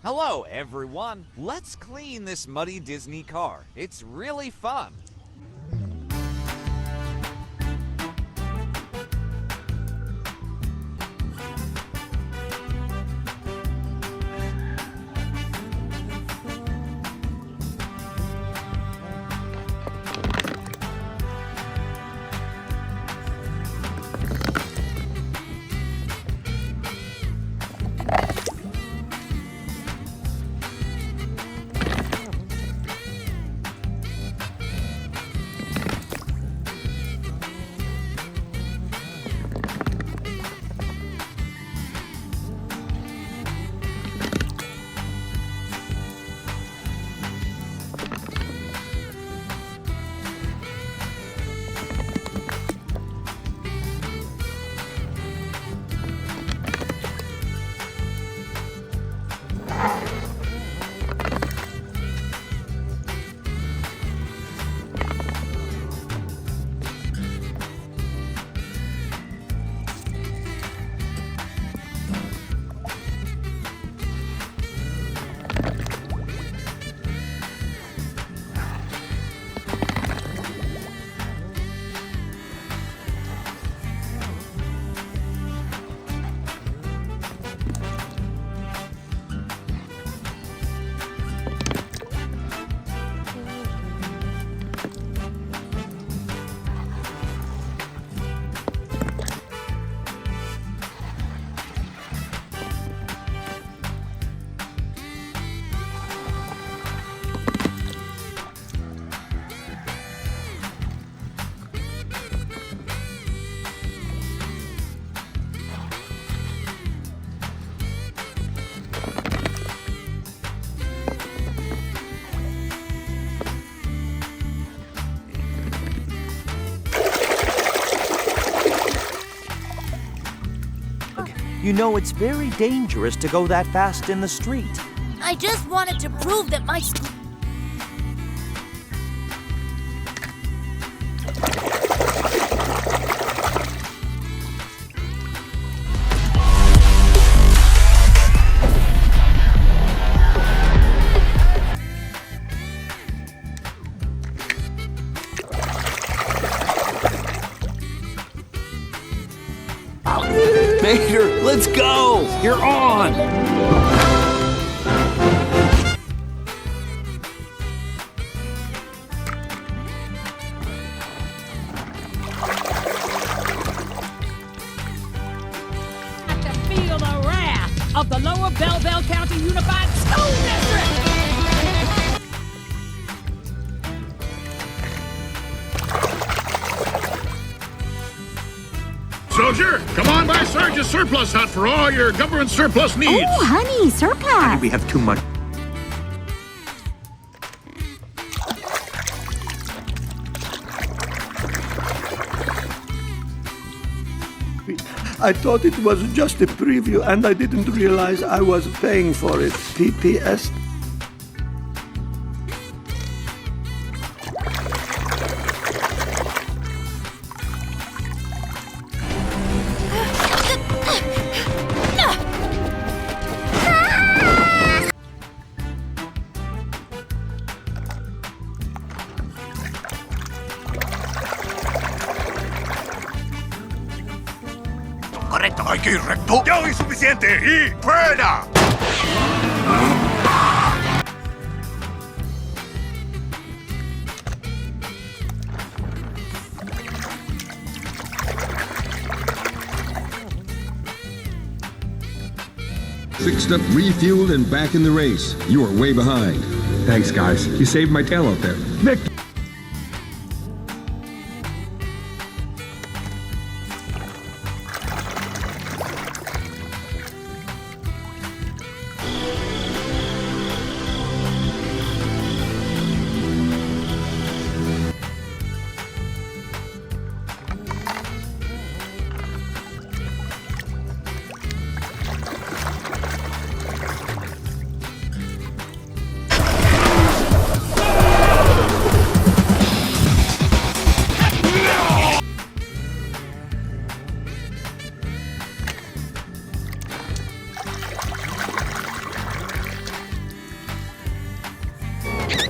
Hello, everyone. Let's clean this muddy Disney car. It's really fun. You know, it's very dangerous to go that fast in the street. I just wanted to prove that my school... Mater, let's go! You're on! To feel the wrath of the Lower Bell County Unified School District! Soldier, come on by Sergeant's surplus hut for all your government surplus needs. Oh, honey, surplus. We have too much. I thought it was just a preview and I didn't realize I was paying for it. PPS. Correcto. Hay que ir recto. Ya hoy suficiente. Y fuera. Fixed up, refueled, and back in the race. You are way behind. Thanks, guys. You saved my tail out there. Vic!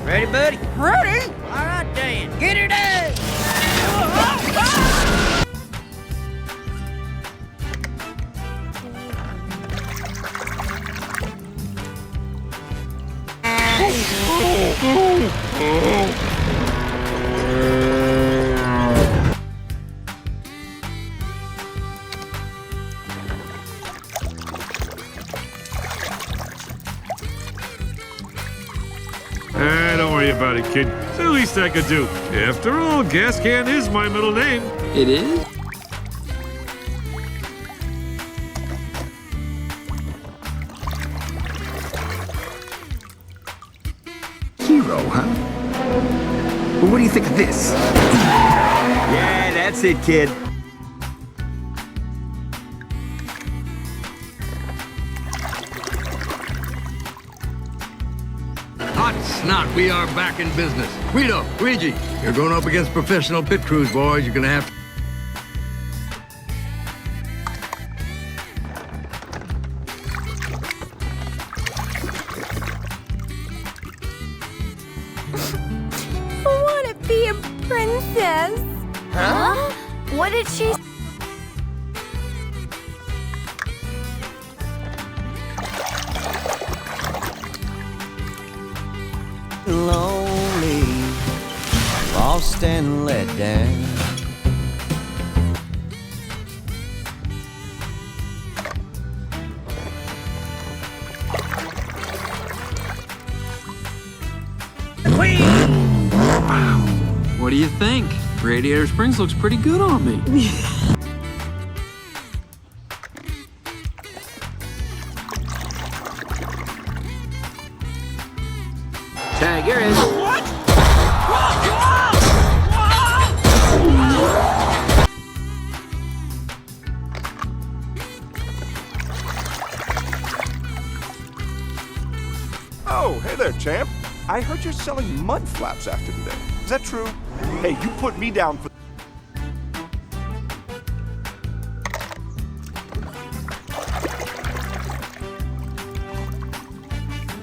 Ready, buddy? Ready? All right, Dan. Get her done. Don't worry about it, kid. It's the least I could do. After all, Gas Can is my middle name. It is? Hero, huh? Well, what do you think of this? Yeah, that's it, kid. Hot snot, we are back in business. Guido, Luigi, you're going up against professional pit crews, boys. You're gonna have to... I want to be a princess. Huh? What did she say? Lonely, lost and let down. What do you think? Radiator Springs looks pretty good on me. Tag, you're in. What? Oh, hey there, champ. I heard you're selling mud flaps after today. Is that true? Hey, you put me down for...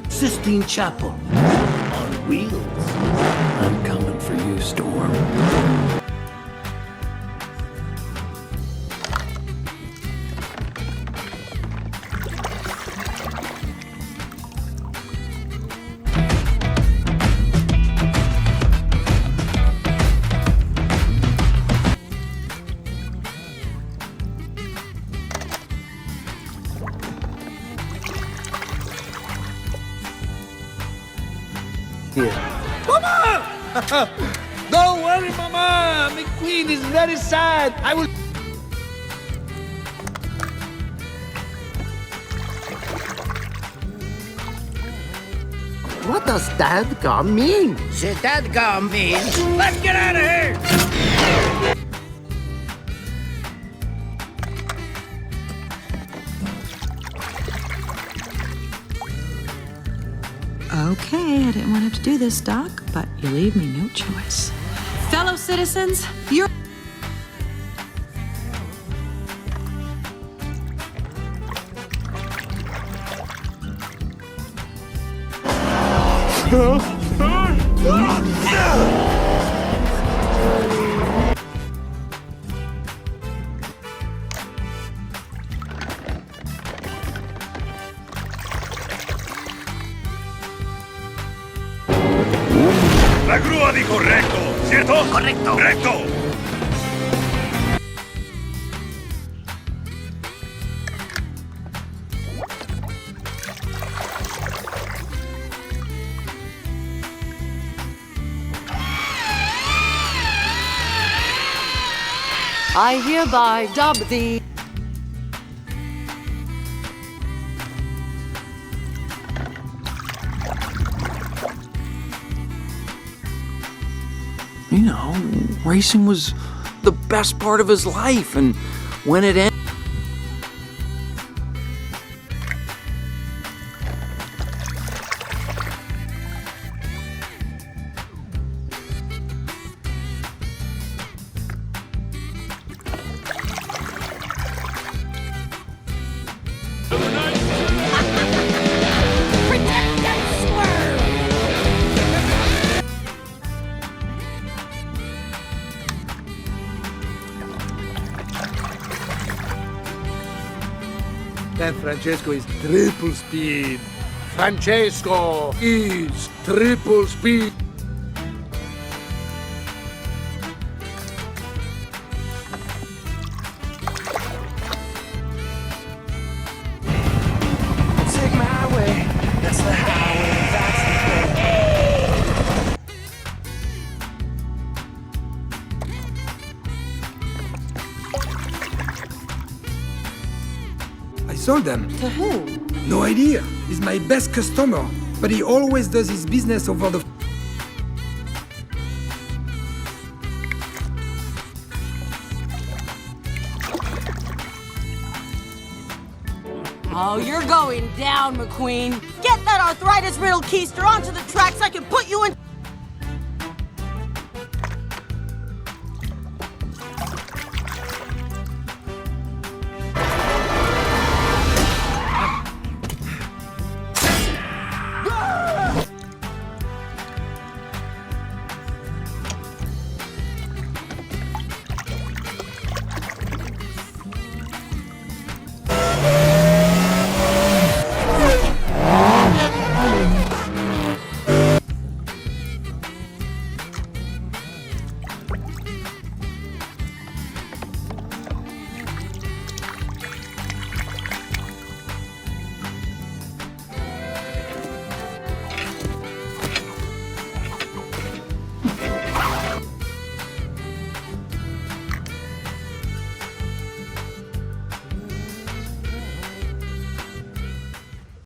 Sistine Chapel on wheels. I'm coming for you, Storm. Mama! Don't worry, Mama! McQueen is very sad. I will... What does dadgum mean? Shit, that gum means... Let's get out of here! Okay, I didn't want to have to do this, Doc, but you leave me no choice. Fellow citizens, you're... La grúa dijo recto, ¿cierto? Correcto. ¡Recto! I hereby dub thee... You know, racing was the best part of his life, and when it ended... Protect and swerve! understand Francesco is triple speed. Francesco is triple speed. Take my way, that's the highway, that's the I sold them. To whom? No idea. He's my best customer, but he always does his business over the... Oh, you're going down, McQueen. Get that arthritis-riddled keister onto the tracks. I can put you in...